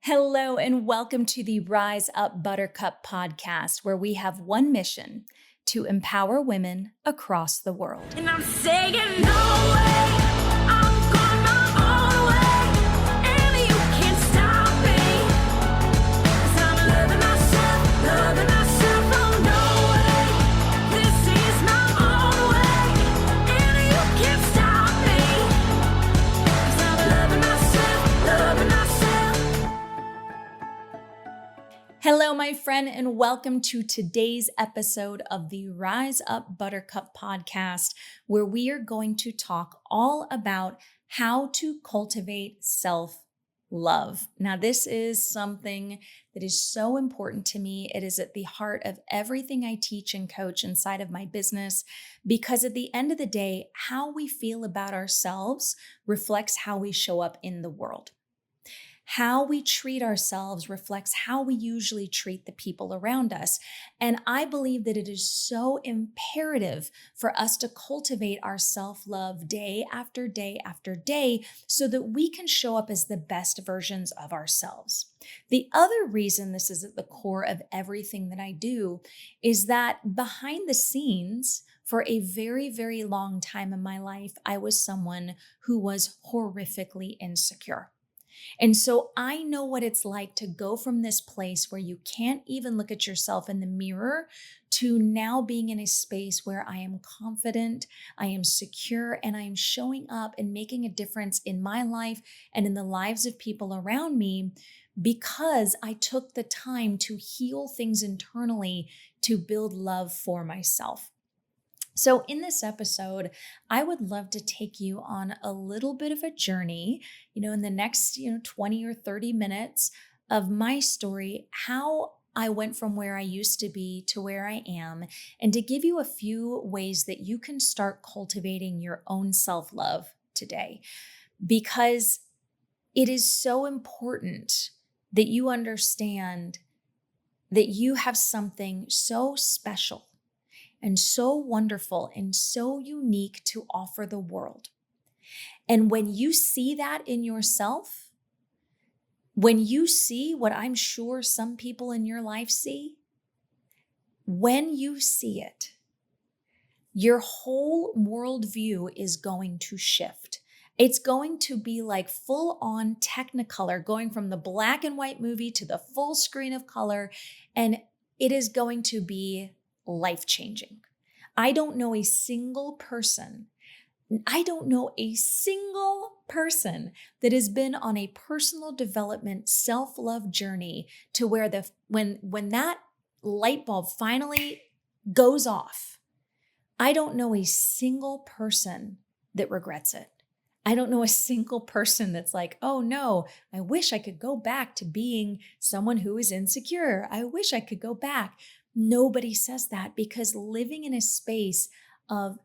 Hello, and welcome to the Rise Up Buttercup Podcast, where we have one mission: to empower women across the world. And I'm saying no way, I'm going my own way, and you can't stop me, 'cause I'm loving myself, oh no way, this is my own way, and you can't stop me, 'cause I'm loving myself. Hello, my friend, and welcome to today's episode of the Rise Up Buttercup Podcast, where we are going to talk all about how to cultivate self-love. Now, this is something that is so important to me. It is at the heart of everything I teach and coach inside of my business, because at the end of the day, how we feel about ourselves reflects how we show up in the world. How we treat ourselves reflects how we usually treat the people around us. And I believe that it is so imperative for us to cultivate our self-love day after day after day so that we can show up as the best versions of ourselves. The other reason this is at the core of everything that I do is that behind the scenes, for a very, very long time in my life, I was someone who was horrifically insecure. And so I know what it's like to go from this place where you can't even look at yourself in the mirror to now being in a space where I am confident, I am secure, and I am showing up and making a difference in my life and in the lives of people around me because I took the time to heal things internally to build love for myself. So in this episode, I would love to take you on a little bit of a journey, in the next, 20 or 30 minutes of my story, how I went from where I used to be to where I am, and to give you a few ways that you can start cultivating your own self-love today. Because it is so important that you understand that you have something so special and so wonderful and so unique to offer the world. And when you see that in yourself, when you see what I'm sure some people in your life see, when you see it, your whole worldview is going to shift. It's going to be like full on Technicolor, going from the black and white movie to the full screen of color. And it is going to be life-changing. I don't know a single person that has been on a personal development self-love journey to where when that light bulb finally goes off, I don't know a single person that regrets it. I don't know a single person that's like, oh no, I wish I could go back to being someone who is insecure. I wish I could go back. Nobody says that, because living in a space of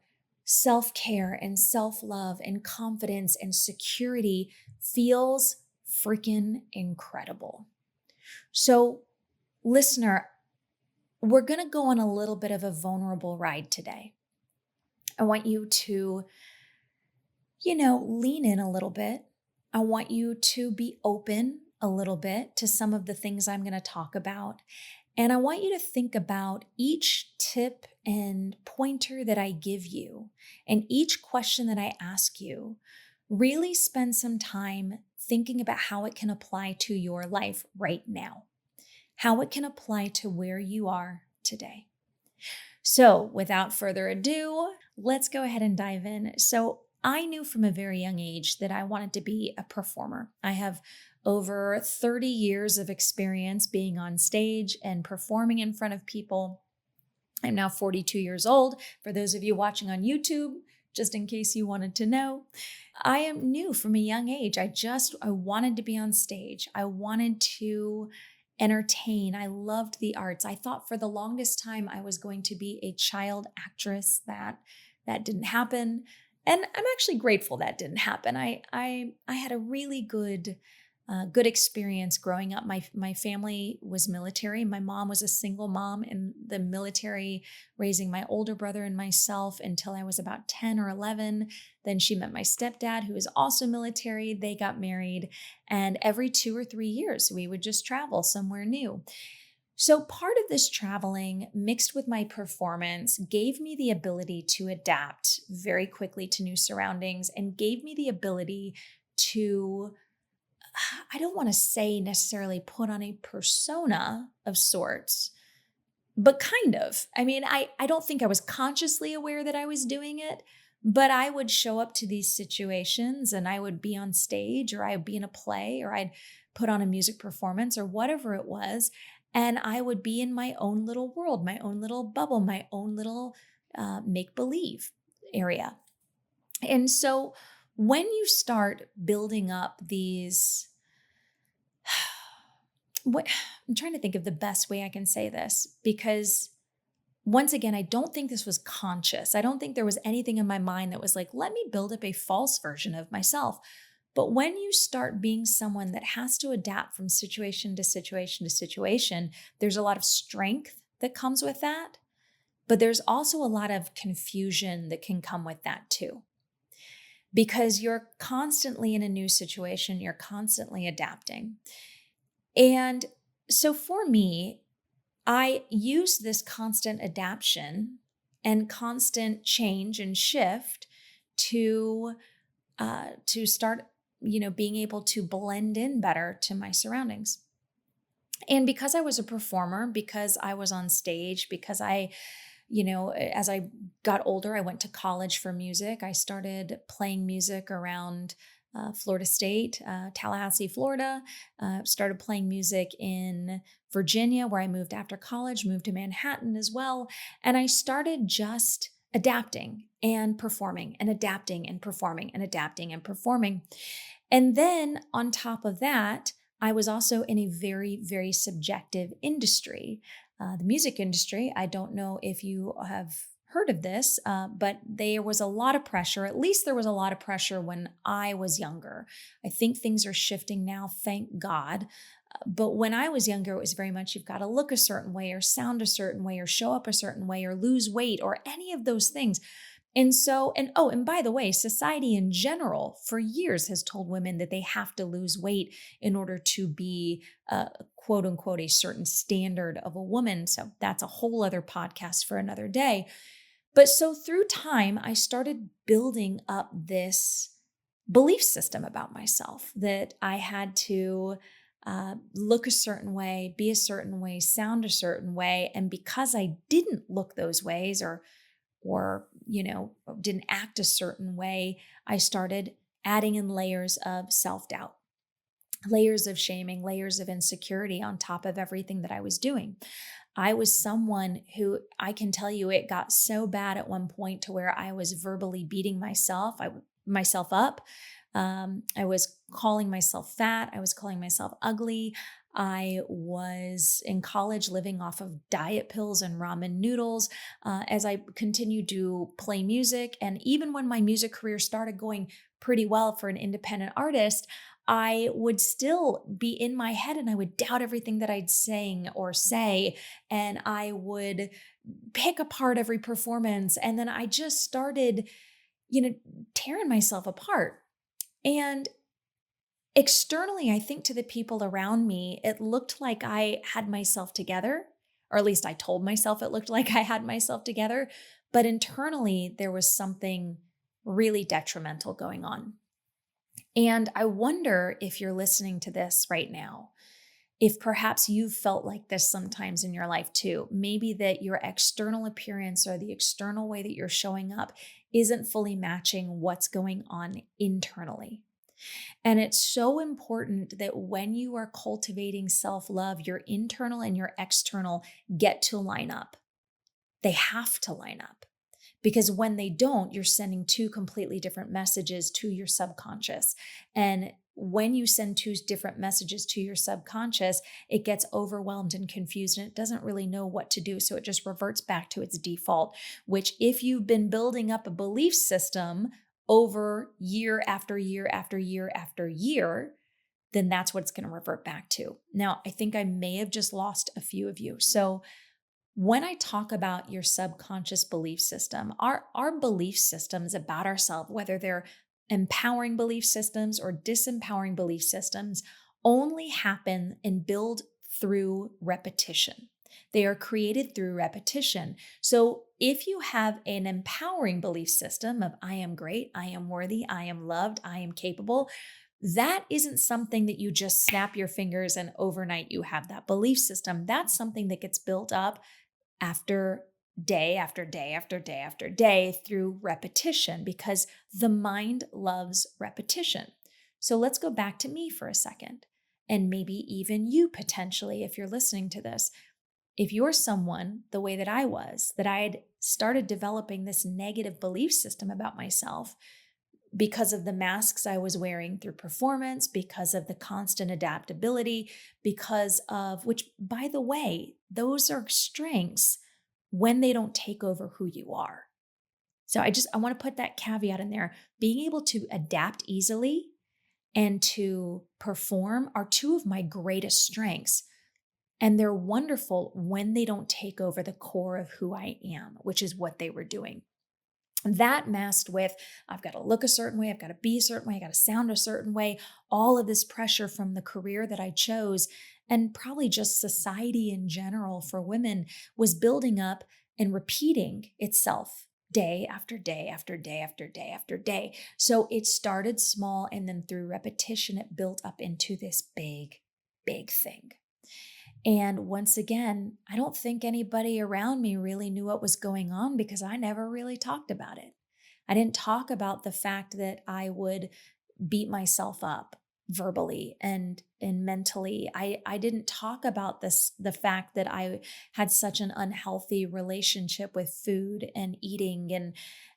self-care and self-love and confidence and security feels freaking incredible. So, listener, we're going to go on a little bit of a vulnerable ride today. I want you to, lean in a little bit. I want you to be open a little bit to some of the things I'm going to talk about. And I want you to think about each tip and pointer that I give you and each question that I ask you. Really spend some time thinking about how it can apply to your life right now, how it can apply to where you are today. So without further ado, let's go ahead and dive in. So I knew from a very young age that I wanted to be a performer. I have over 30 years of experience being on stage and performing in front of people. I'm now 42 years old. For those of you watching on YouTube, just in case you wanted to know, I am new from a young age. I wanted to be on stage. I wanted to entertain. I loved the arts. I thought for the longest time I was going to be a child actress. That didn't happen. And I'm actually grateful that didn't happen. I had a really good good experience growing up. My family was military. My mom was a single mom in the military, raising my older brother and myself until I was about 10 or 11. Then she met my stepdad, who was also military. They got married, and every 2 or 3 years, we would just travel somewhere new. So part of this traveling mixed with my performance gave me the ability to adapt very quickly to new surroundings and gave me the ability to, I don't want to say necessarily put on a persona of sorts, but kind of. I mean, I don't think I was consciously aware that I was doing it, but I would show up to these situations and I would be on stage, or I'd be in a play, or I'd put on a music performance or whatever it was. And I would be in my own little world, my own little bubble, my own little make-believe area. And so when you start building up these, I'm trying to think of the best way I can say this, because once again, I don't think this was conscious. I don't think there was anything in my mind that was like, let me build up a false version of myself. But when you start being someone that has to adapt from situation to situation to situation, there's a lot of strength that comes with that. But there's also a lot of confusion that can come with that too. Because you're constantly in a new situation, you're constantly adapting. And so for me, I use this constant adaptation and constant change and shift to start, being able to blend in better to my surroundings. And because I was a performer, because I was on stage, because as I got older, I went to college for music. I started playing music around Florida State, Tallahassee, Florida. Started playing music in Virginia, where I moved after college, moved to Manhattan as well. And I started just adapting and performing and adapting and performing and adapting and performing. And then on top of that, I was also in a very, very subjective industry, the music industry. I don't know if you have heard of this, but there was a lot of pressure. At least there was a lot of pressure when I was younger. I think things are shifting now, thank God. But when I was younger, it was very much you've got to look a certain way or sound a certain way or show up a certain way or lose weight or any of those things. And by the way, society in general for years has told women that they have to lose weight in order to be quote unquote a certain standard of a woman. So that's a whole other podcast for another day. But so through time, I started building up this belief system about myself that I had to look a certain way, be a certain way, sound a certain way. And because I didn't look those ways or didn't act a certain way, I started adding in layers of self-doubt, layers of shaming, layers of insecurity on top of everything that I was doing. I was someone who, I can tell you, it got so bad at one point to where I was verbally beating myself up. I was calling myself fat. I was calling myself ugly. I was in college living off of diet pills and ramen noodles as I continued to play music. And even when my music career started going pretty well for an independent artist, I would still be in my head and I would doubt everything that I'd sing or say. And I would pick apart every performance. And then I just started, tearing myself apart. And externally, I think to the people around me, it looked like I had myself together, or at least I told myself it looked like I had myself together. But internally, there was something really detrimental going on. And I wonder if you're listening to this right now, if perhaps you've felt like this sometimes in your life too. Maybe that your external appearance or the external way that you're showing up isn't fully matching what's going on internally. And it's so important that when you are cultivating self-love, your internal and your external get to line up. They have to line up. Because when they don't, you're sending two completely different messages to your subconscious. And when you send two different messages to your subconscious, it gets overwhelmed and confused and it doesn't really know what to do. So it just reverts back to its default, which if you've been building up a belief system over year after year after year after year, then that's what it's going to revert back to. Now, I think I may have just lost a few of you. So when I talk about your subconscious belief system, our belief systems about ourselves, whether they're empowering belief systems or disempowering belief systems, only happen and build through repetition. They are created through repetition. So if you have an empowering belief system of I am great, I am worthy, I am loved, I am capable, that isn't something that you just snap your fingers and overnight you have that belief system. That's something that gets built up after day after day after day after day through repetition, because the mind loves repetition. So let's go back to me for a second, and maybe even you potentially, if you're listening to this. If you're someone the way that I was, that I had started developing this negative belief system about myself because of the masks I was wearing through performance, because of the constant adaptability, because of, which, by the way, those are strengths when they don't take over who you are. So I want to put that caveat in there. Being able to adapt easily and to perform are two of my greatest strengths. And they're wonderful when they don't take over the core of who I am, which is what they were doing. That masked with, I've got to look a certain way, I've got to be a certain way, I got to sound a certain way, all of this pressure from the career that I chose, and probably just society in general for women, was building up and repeating itself day after day after day after day after day. So it started small, and then through repetition, it built up into this big, big thing. And once again, I don't think anybody around me really knew what was going on because I never really talked about it. I didn't talk about the fact that I would beat myself up verbally and mentally. I didn't talk about the fact that I had such an unhealthy relationship with food and eating,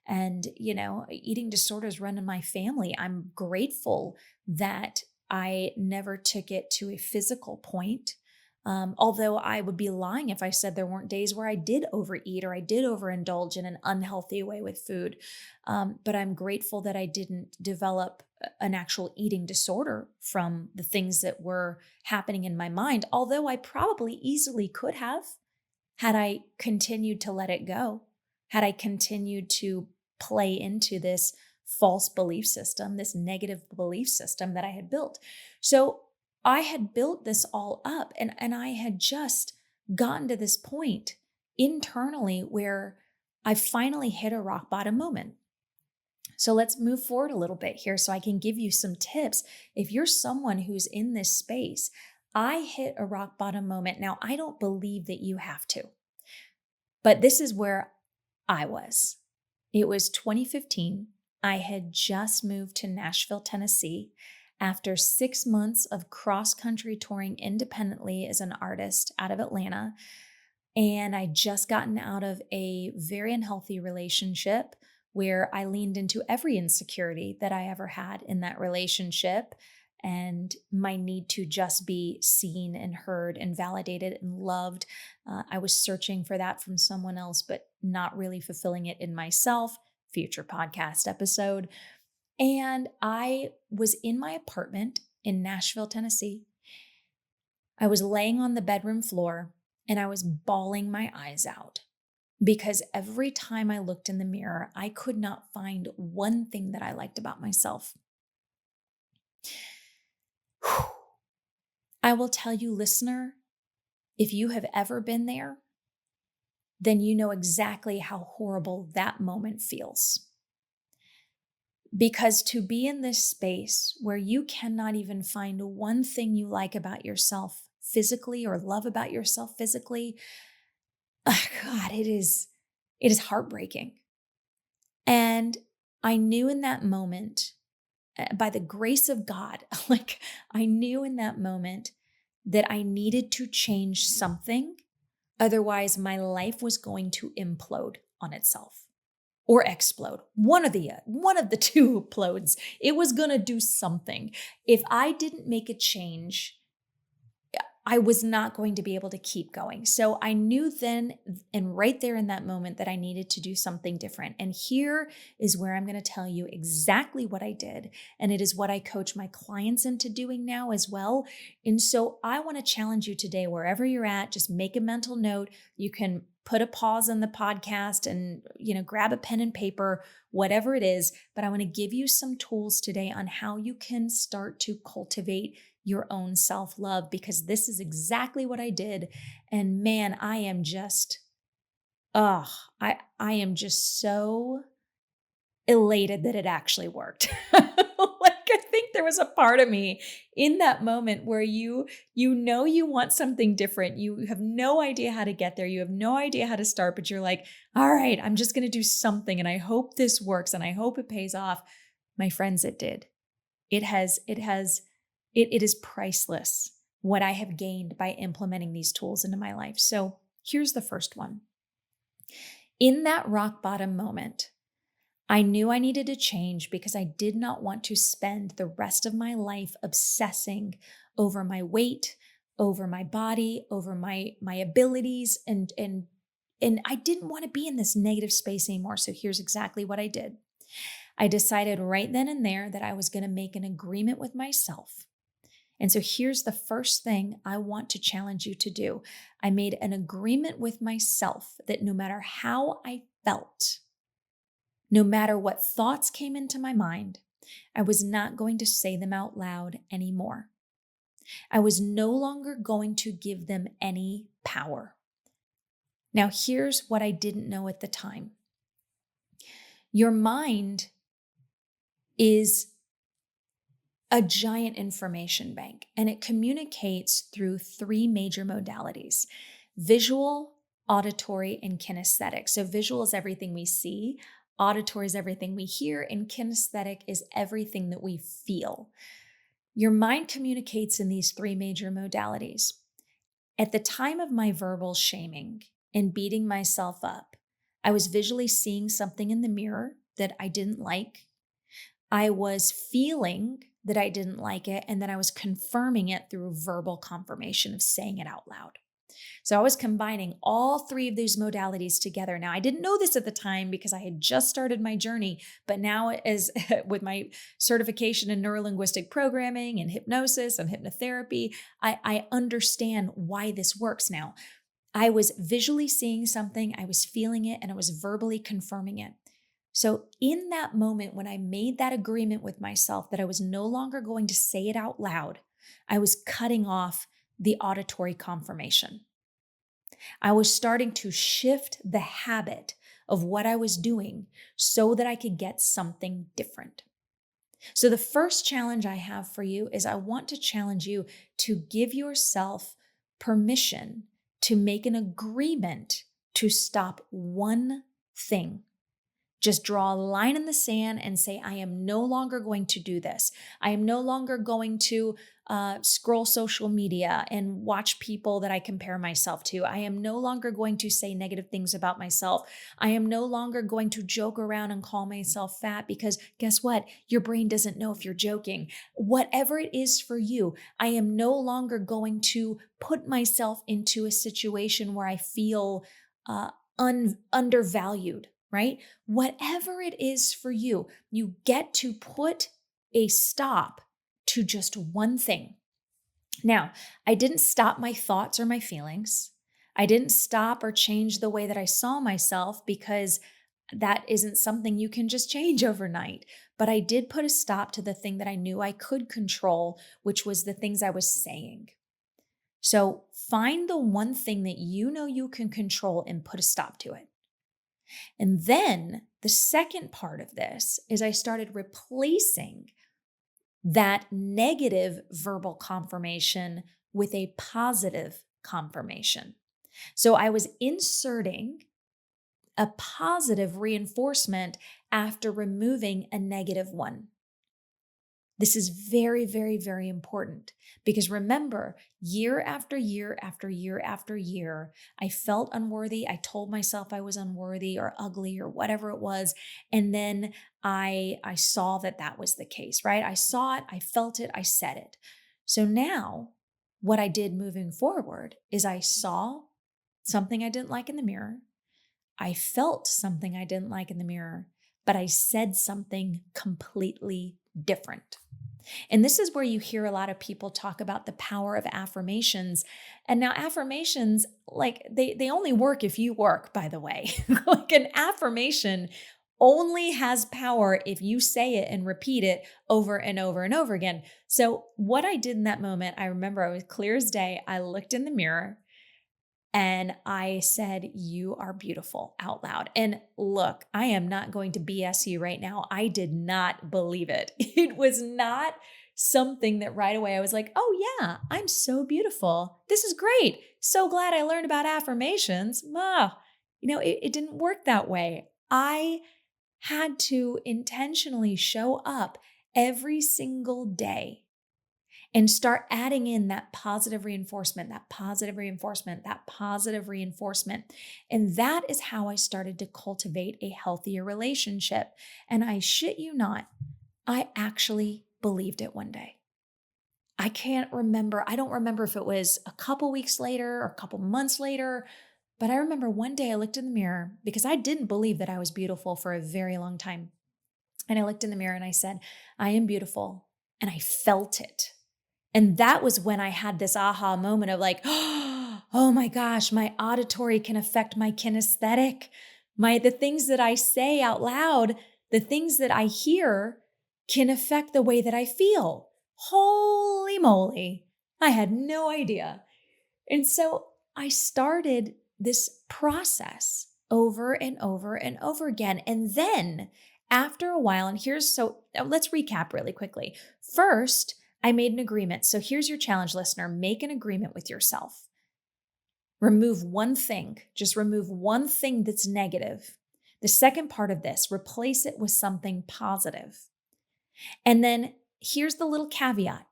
and eating disorders run in my family. I'm grateful that I never took it to a physical point. Although I would be lying if I said there weren't days where I did overeat or I did overindulge in an unhealthy way with food. But I'm grateful that I didn't develop an actual eating disorder from the things that were happening in my mind, although I probably easily could have, had I continued to let it go, had I continued to play into this false belief system, this negative belief system that I had built. So I had built this all up, and I had just gotten to this point internally where I finally hit a rock bottom moment. So let's move forward a little bit here so I can give you some tips. If you're someone who's in this space, I hit a rock bottom moment. Now, I don't believe that you have to, but this is where I was. It was 2015. I had just moved to Nashville, Tennessee, after 6 months of cross-country touring independently as an artist out of Atlanta. And I just gotten out of a very unhealthy relationship where I leaned into every insecurity that I ever had in that relationship, and my need to just be seen and heard and validated and loved. I was searching for that from someone else, but not really fulfilling it in myself. Future podcast episode. And I was in my apartment in Nashville, Tennessee. I was laying on the bedroom floor and I was bawling my eyes out because every time I looked in the mirror, I could not find one thing that I liked about myself. I will tell you, listener, if you have ever been there, then you know exactly how horrible that moment feels. Because to be in this space where you cannot even find one thing you like about yourself physically or love about yourself physically, God, it is heartbreaking. And I knew in that moment, by the grace of God, I knew in that moment that I needed to change something. Otherwise, my life was going to implode on itself. Or explode. One of the two implodes. It was going to do something. If I didn't make a change, I was not going to be able to keep going. So I knew then and right there in that moment that I needed to do something different. And here is where I'm going to tell you exactly what I did. And it is what I coach my clients into doing now as well. And so I want to challenge you today, wherever you're at, just make a mental note. You can put a pause on the podcast and, grab a pen and paper, whatever it is. But I want to give you some tools today on how you can start to cultivate your own self-love, because this is exactly what I did. And man, I am just, I am just so elated that it actually worked. I think there was a part of me in that moment where you want something different. You have no idea how to get there. You have no idea how to start, but you're like, all right, I'm just going to do something. And I hope this works. And I hope it pays off. My friends, it did. It is priceless what I have gained by implementing these tools into my life. So here's the first one. In that rock bottom moment, I knew I needed to change because I did not want to spend the rest of my life obsessing over my weight, over my body, over my abilities, and I didn't want to be in this negative space anymore. So here's exactly what I did. I decided right then and there that I was going to make an agreement with myself. And so here's the first thing I want to challenge you to do. I made an agreement with myself that no matter how I felt, no matter what thoughts came into my mind, I was not going to say them out loud anymore. I was no longer going to give them any power. Now, here's what I didn't know at the time. Your mind is a giant information bank, and it communicates through three major modalities: visual, auditory, and kinesthetic. So visual is everything we see, auditory is everything we hear, and kinesthetic is everything that we feel. Your mind communicates in these three major modalities. At the time of my verbal shaming and beating myself up, I was visually seeing something in the mirror that I didn't like. I was feeling that I didn't like it, and then I was confirming it through verbal confirmation of saying it out loud. So I was combining all three of these modalities together. Now, I didn't know this at the time because I had just started my journey, but now as with my certification in neurolinguistic programming and hypnosis and hypnotherapy, I understand why this works now. I was visually seeing something, I was feeling it, and I was verbally confirming it. So in that moment, when I made that agreement with myself that I was no longer going to say it out loud, I was cutting off the auditory confirmation. I was starting to shift the habit of what I was doing so that I could get something different. So the first challenge I have for you is I want to challenge you to give yourself permission to make an agreement to stop one thing. Just draw a line in the sand and say, I am no longer going to do this. I am no longer going to scroll social media and watch people that I compare myself to. I am no longer going to say negative things about myself. I am no longer going to joke around and call myself fat, because guess what? Your brain doesn't know if you're joking. Whatever it is for you, I am no longer going to put myself into a situation where I feel undervalued. Right? Whatever it is for you, you get to put a stop to just one thing. Now, I didn't stop my thoughts or my feelings. I didn't stop or change the way that I saw myself, because that isn't something you can just change overnight. But I did put a stop to the thing that I knew I could control, which was the things I was saying. So find the one thing that you know you can control and put a stop to it. And then the second part of this is I started replacing that negative verbal confirmation with a positive confirmation. So I was inserting a positive reinforcement after removing a negative one. This is very, very, very important, because remember, year after year after year after year, I felt unworthy. I told myself I was unworthy or ugly or whatever it was. And then I saw that that was the case, right? I saw it, I felt it, I said it. So now what I did moving forward is I saw something I didn't like in the mirror. I felt something I didn't like in the mirror, but I said something completely different. And this is where you hear a lot of people talk about the power of affirmations. And now affirmations, like they only work if you work, by the way. Like an affirmation only has power if you say it and repeat it over and over and over again. So what I did in that moment, I remember I was clear as day. I looked in the mirror and I said, "You are beautiful," out loud. And look, I am not going to BS you right now. I did not believe it. It was not something that right away I was like, "Oh yeah, I'm so beautiful. This is great. So glad I learned about affirmations." It didn't work that way. I had to intentionally show up every single day and start adding in that positive reinforcement, that positive reinforcement, that positive reinforcement. And that is how I started to cultivate a healthier relationship. And I shit you not, I actually believed it one day. I don't remember if it was a couple weeks later or a couple months later, but I remember one day I looked in the mirror because I didn't believe that I was beautiful for a very long time. And I looked in the mirror and I said, "I am beautiful." And I felt it. And that was when I had this aha moment of like, oh my gosh, my auditory can affect my kinesthetic. The things that I say out loud, the things that I hear can affect the way that I feel. Holy moly. I had no idea. And so I started this process over and over and over again. And then after a while, let's recap really quickly. First, I made an agreement. So here's your challenge, listener. Make an agreement with yourself. Remove one thing. Just remove one thing that's negative. The second part of this, replace it with something positive. And then here's the little caveat.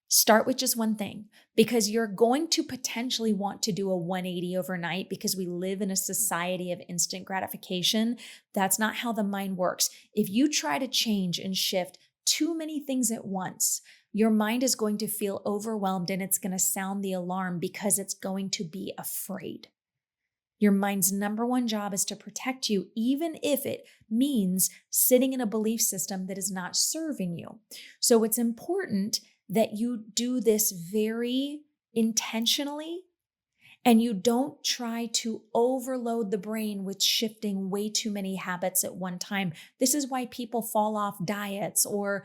Start with just one thing because you're going to potentially want to do a 180 overnight because we live in a society of instant gratification. That's not how the mind works. If you try to change and shift too many things at once, your mind is going to feel overwhelmed and it's going to sound the alarm because it's going to be afraid. Your mind's number one job is to protect you, even if it means sitting in a belief system that is not serving you. So it's important that you do this very intentionally and you don't try to overload the brain with shifting way too many habits at one time. This is why people fall off diets or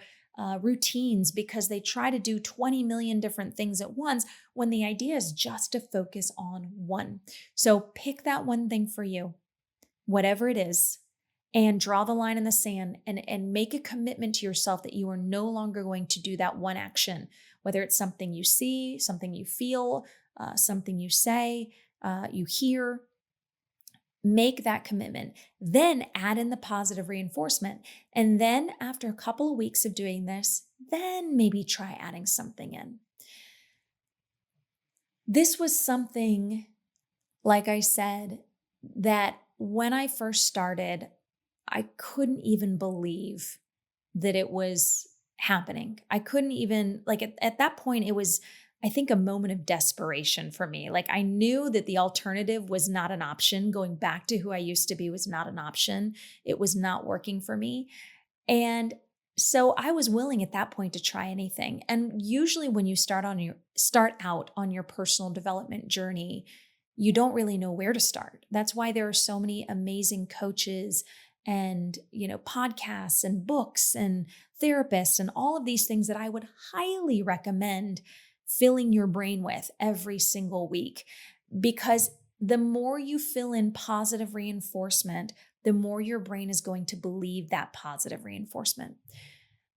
routines because they try to do 20 million different things at once when the idea is just to focus on one. So pick that one thing for you, whatever it is, and draw the line in the sand and make a commitment to yourself that you are no longer going to do that one action, whether it's something you see, something you feel, something you say, you hear. Make that commitment. Then add in the positive reinforcement. And then after a couple of weeks of doing this, then maybe try adding something in. This was something, like I said, that when I first started, I couldn't even believe that it was happening. I couldn't even, at that point, it was, I think, a moment of desperation for me. Like I knew that the alternative was not an option. Going back to who I used to be was not an option. It was not working for me. And so I was willing at that point to try anything. And usually when you start out on your personal development journey, you don't really know where to start. That's why there are so many amazing coaches and, podcasts and books and therapists and all of these things that I would highly recommend filling your brain with every single week. Because the more you fill in positive reinforcement, the more your brain is going to believe that positive reinforcement.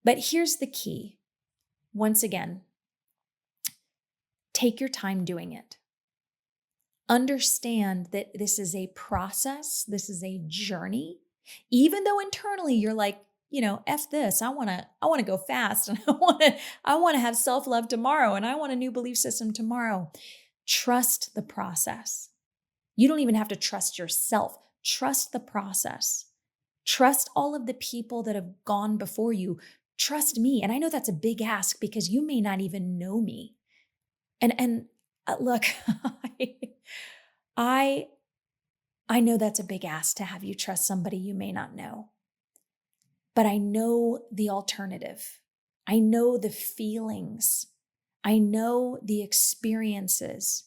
But here's the key. Once again, take your time doing it. Understand that this is a process. This is a journey. Even though internally you're like, F this, I want to go fast and I want to have self-love tomorrow and I want a new belief system tomorrow. Trust the process. You don't even have to trust yourself. Trust the process. Trust all of the people that have gone before you. Trust me. And I know that's a big ask because you may not even know me. And look, I know that's a big ask to have you trust somebody you may not know, but I know the alternative. I know the feelings. I know the experiences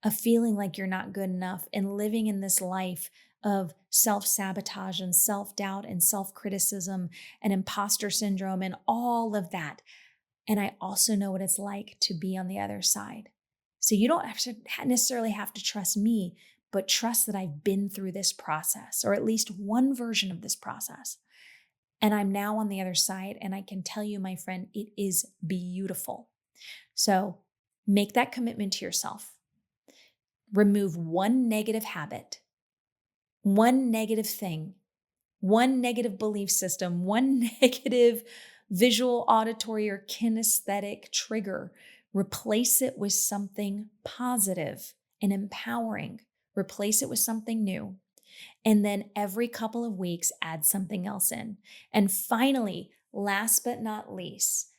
of feeling like you're not good enough and living in this life of self-sabotage and self-doubt and self-criticism and imposter syndrome and all of that. And I also know what it's like to be on the other side. So you don't necessarily have to trust me, but trust that I've been through this process, or at least one version of this process. And I'm now on the other side, and I can tell you, my friend, it is beautiful. So make that commitment to yourself. Remove one negative habit, one negative thing, one negative belief system, one negative visual, auditory, or kinesthetic trigger. Replace it with something positive and empowering. Replace it with something new. And then every couple of weeks, add something else in. And finally, last but not least,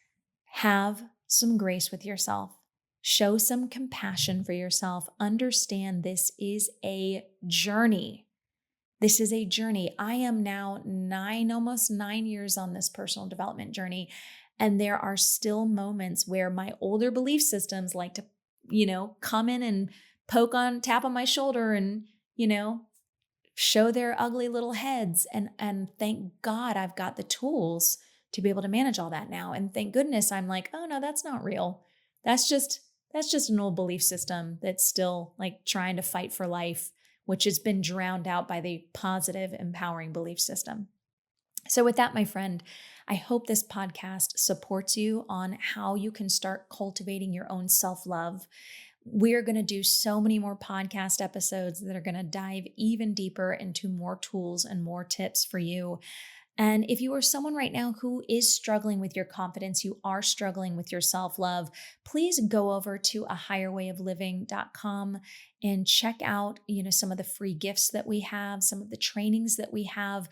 have some grace with yourself. Show some compassion for yourself. Understand this is a journey. This is a journey. I am now almost 9 years on this personal development journey. And there are still moments where my older belief systems like to, come in and tap on my shoulder and, show their ugly little heads. And thank God I've got the tools to be able to manage all that now. And thank goodness I'm like, oh no, that's not real. That's just an old belief system that's still like trying to fight for life, which has been drowned out by the positive, empowering belief system. So with that, my friend, I hope this podcast supports you on how you can start cultivating your own self-love. We're going to do so many more podcast episodes that are going to dive even deeper into more tools and more tips for you. And if you are someone right now who is struggling with your confidence, you are struggling with your self-love, please go over to ahigherwayofliving.com and check out, some of the free gifts that we have, some of the trainings that we have.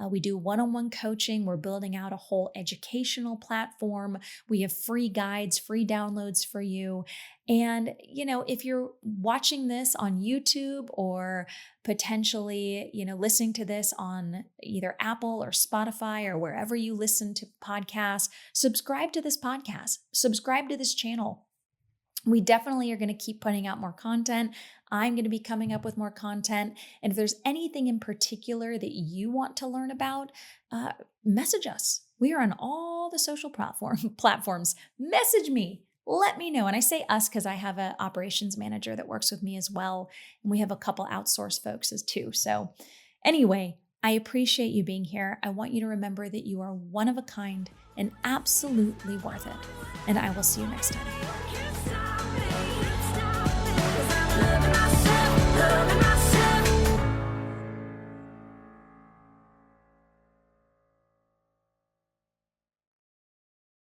We do one-on-one coaching. We're building out a whole educational platform. We have free guides, free downloads for you. And, if you're watching this on YouTube or potentially, listening to this on either Apple or Spotify or wherever you listen to podcasts, subscribe to this podcast, subscribe to this channel. We definitely are going to keep putting out more content. I'm going to be coming up with more content. And if there's anything in particular that you want to learn about, message us. We are on all the social platforms. Message me. Let me know. And I say us because I have an operations manager that works with me as well. And we have a couple outsourced folks as too. So anyway, I appreciate you being here. I want you to remember that you are one of a kind and absolutely worth it. And I will see you next time.